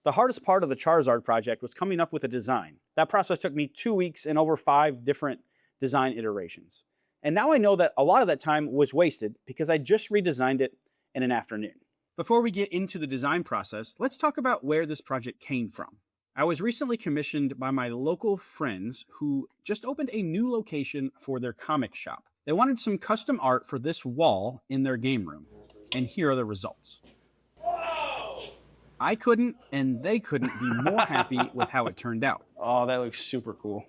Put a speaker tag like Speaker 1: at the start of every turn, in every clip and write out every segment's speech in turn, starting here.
Speaker 1: The hardest part of the Charizard project was coming up with a design. That process took me 2 weeks and over 5 different design iterations. And now I know that a lot of that time was wasted because I just redesigned it in an afternoon. Before we get into the design process, let's talk about where this project came from. I was recently commissioned by my local friends who just opened a new location for their comic shop. They wanted some custom art for this wall in their game room, and here are the results. I couldn't and they couldn't be more happy with how it turned out.
Speaker 2: Oh, that looks super cool.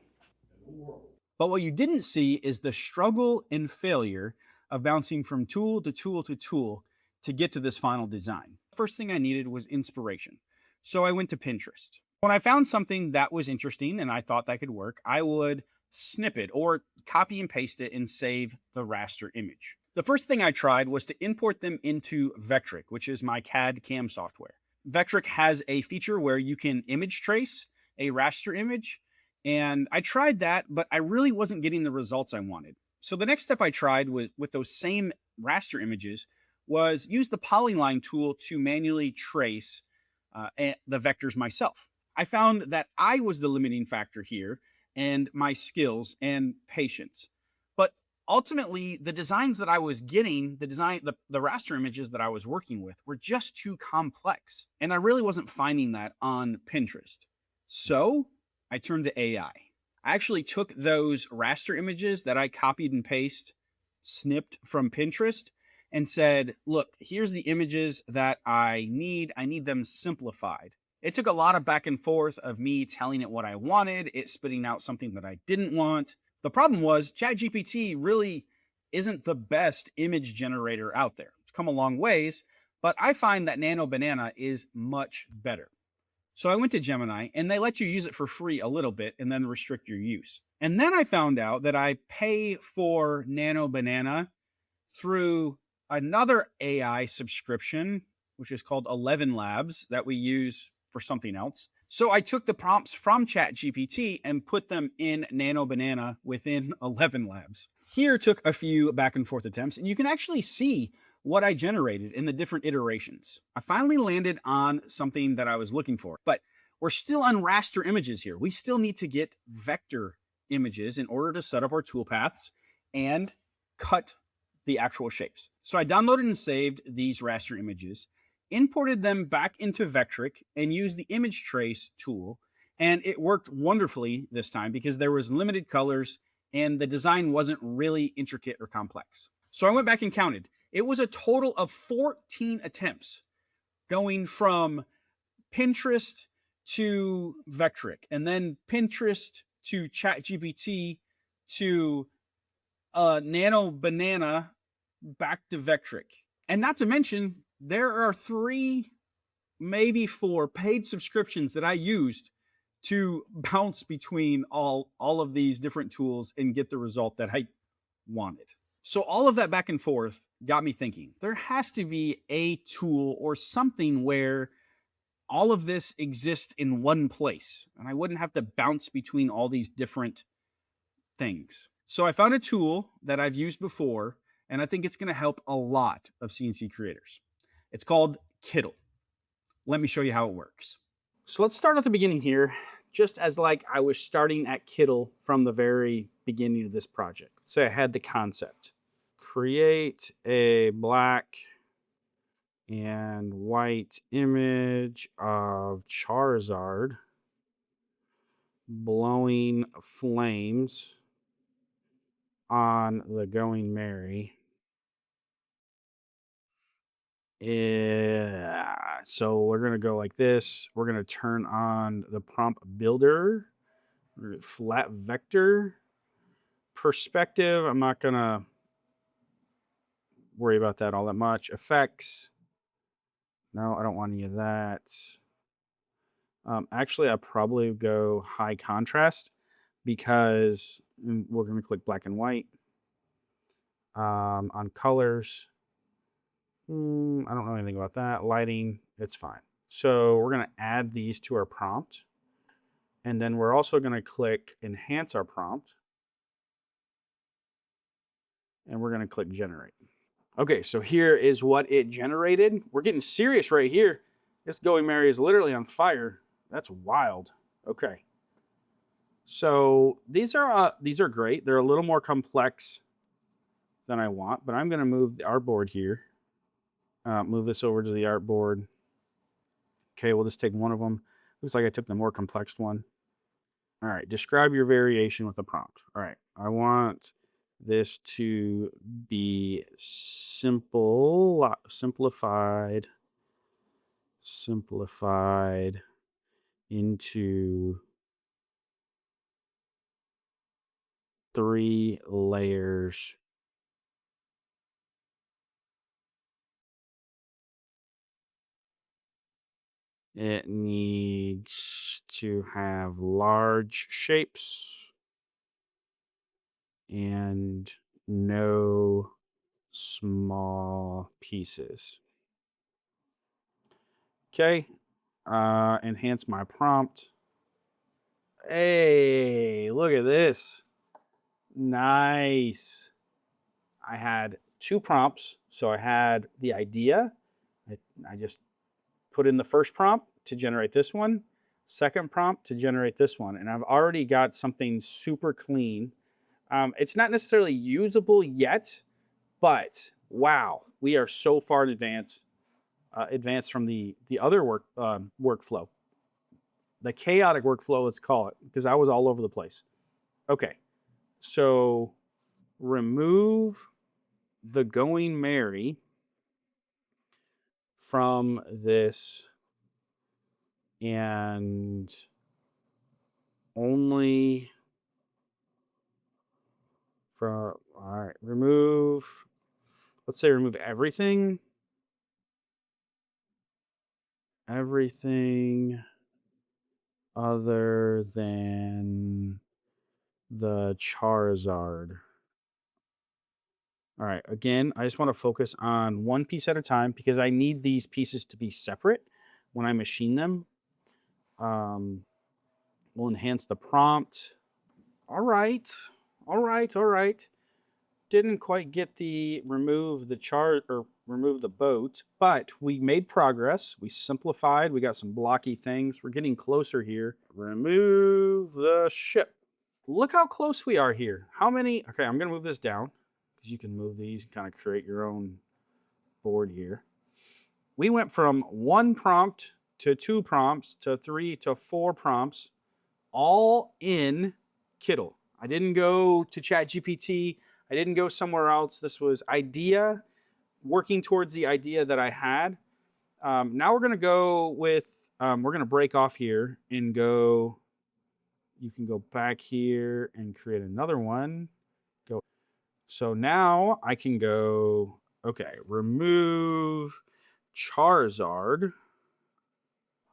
Speaker 1: But what you didn't see is the struggle and failure of bouncing from tool to tool to tool to get to this final design. First thing I needed was inspiration. So I went to Pinterest. When I found something that was interesting and I thought that could work, I would snip it or copy and paste it and save the raster image. The first thing I tried was to import them into Vectric, which is my CAD CAM software. Vectric has a feature where you can image trace a raster image, and I tried that, but I really wasn't getting the results I wanted. So the next step I tried with those same raster images was use the polyline tool to manually trace the vectors myself. I found that I was the limiting factor here, and my skills and patience. But ultimately, the designs that I was getting, the raster images that I was working with were just too complex. And I really wasn't finding that on Pinterest. So I turned to AI. I actually took those raster images that I copied and snipped from Pinterest, and said, look, here's the images that I need. I need them simplified. It took a lot of back and forth of me telling it what I wanted, it spitting out something that I didn't want. The problem was ChatGPT really isn't the best image generator out there. It's come a long ways, but I find that Nano Banana is much better. So I went to Gemini, and they let you use it for free a little bit and then restrict your use. And then I found out that I pay for Nano Banana through another AI subscription, which is called 11 Labs, that we use for something else. So I took the prompts from ChatGPT and put them in Nano Banana within 11 Labs. Here took a few back and forth attempts, and you can actually see what I generated in the different iterations. I finally landed on something that I was looking for, but we're still on raster images here. We still need to get vector images in order to set up our toolpaths and cut the actual shapes. So I downloaded and saved these raster images, imported them back into Vectric, and used the image trace tool. And it worked wonderfully this time because there was limited colors and the design wasn't really intricate or complex. So I went back and counted. It was a total of 14 attempts going from Pinterest to Vectric, and then Pinterest to ChatGPT to Nano Banana back to Vectric. And not to mention, there are 3, maybe 4 paid subscriptions that I used to bounce between all of these different tools and get the result that I wanted. So all of that back and forth got me thinking, there has to be a tool or something where all of this exists in one place, and I wouldn't have to bounce between all these different things. So I found a tool that I've used before, and I think it's going to help a lot of CNC creators. It's called kittl. Let me show you how it works. So let's start at the beginning here, just as like I was starting at kittl from the very beginning of this project. Let's say I had the concept. Create a black and white image of Charizard blowing flames on the Going Merry. Yeah, so we're gonna go like this. We're gonna turn on the prompt builder, flat vector, perspective. I'm not gonna worry about that all that much. Effects. No, I don't want any of that. Actually, I probably go high contrast because we're gonna click black and white. On colors. I don't know anything about that. Lighting, it's fine. So we're going to add these to our prompt. And then we're also going to click enhance our prompt. And we're going to click generate. Okay, so here is what it generated. We're getting serious right here. This Going Mary is literally on fire. That's wild. Okay. So these are great. They're a little more complex than I want, but I'm going to move the artboard here. Move this over to the artboard. Okay, we'll just take one of them. Looks like I took the more complex one. All right, describe your variation with a prompt. All right, I want this to be simplified into 3 layers. It needs to have large shapes and no small pieces. Okay. Enhance my prompt. Hey, look at this. Nice. I had 2 prompts. So I had the idea. I just put in the first prompt to generate this one, second prompt to generate this one. And I've already got something super clean. It's not necessarily usable yet, but wow, we are so far advanced from the other workflow, the chaotic workflow, let's call it, because I was all over the place. Okay, so remove the Going Mary from this and only from, all right, let's say remove everything other than the Charizard. All right, again, I just want to focus on one piece at a time because I need these pieces to be separate when I machine them. We'll enhance the prompt. All right, all right, all right. Didn't quite get the remove the boat, but we made progress. We simplified. We got some blocky things. We're getting closer here. Remove the ship. Look how close we are here. How many? Okay, I'm going to move this down because you can move these and kind of create your own board here. We went from 1 prompt to 2 prompts to 3 to 4 prompts, all in kittl. I didn't go to ChatGPT. I didn't go somewhere else. This was idea, working towards the idea that I had. Now we're going to go with, we're going to break off here and go. You can go back here and create another one. Go. So now I can go, okay, remove Charizard.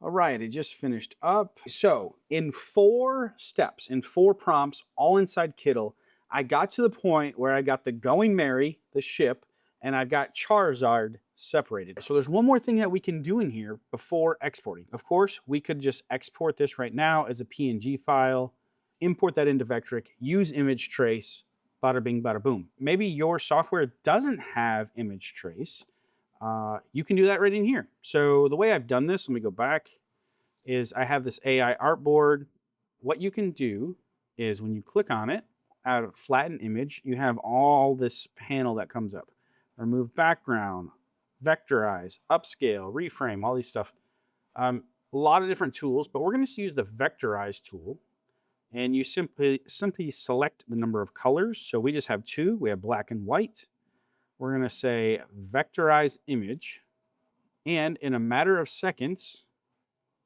Speaker 1: All right, it just finished up. So in 4 steps, in 4 prompts, all inside kittl, I got to the point where I got the Going Mary, the ship, and I've got Charizard separated. So there's one more thing that we can do in here before exporting. Of course, we could just export this right now as a PNG file, import that into Vectric, use image trace, bada bing, bada boom. Maybe your software doesn't have image trace. You can do that right in here. So the way I've done this, let me go back, is I have this AI artboard. What you can do is when you click on it, out of flatten image, you have all this panel that comes up. Remove background, vectorize, upscale, reframe, all these stuff. A lot of different tools, but we're going to use the vectorize tool. And you simply select the number of colors. So we just have 2. We have black and white. We're going to say vectorize image. And in a matter of seconds,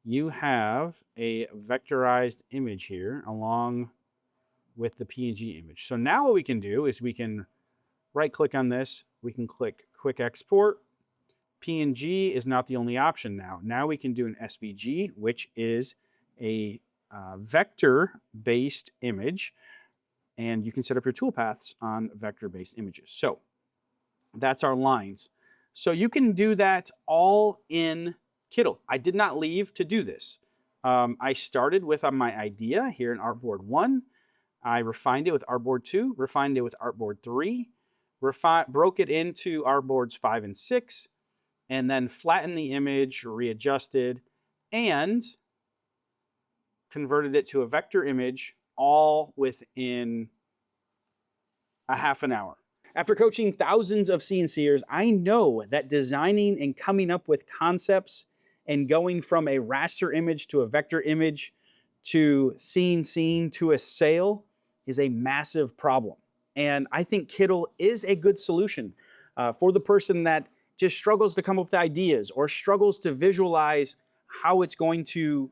Speaker 1: you have a vectorized image here along with the PNG image. So now what we can do is we can right click on this. We can click quick export. PNG is not the only option now. Now we can do an SVG, which is a vector-based image. And you can set up your toolpaths on vector-based images. So that's our lines. So you can do that all in kittl. I did not leave to do this. I started with my idea here in Artboard 1. I refined it with Artboard 2, refined it with Artboard 3, broke it into Artboards 5 and 6, and then flattened the image, readjusted, and converted it to a vector image all within a half an hour. After coaching thousands of CNCers, I know that designing and coming up with concepts and going from a raster image to a vector image to seeing scene to a sale is a massive problem. And I think kittl is a good solution for the person that just struggles to come up with ideas or struggles to visualize how it's going to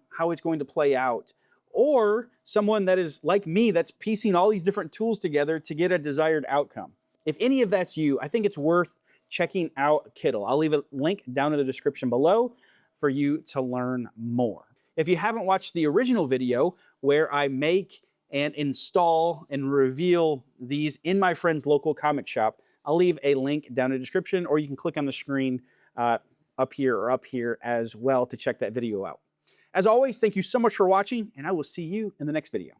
Speaker 1: play out, or someone that is like me that's piecing all these different tools together to get a desired outcome. If any of that's you, I think it's worth checking out kittl. I'll leave a link down in the description below for you to learn more. If you haven't watched the original video where I make and install and reveal these in my friend's local comic shop, I'll leave a link down in the description, or you can click on the screen up here as well to check that video out. As always, thank you so much for watching, and I will see you in the next video.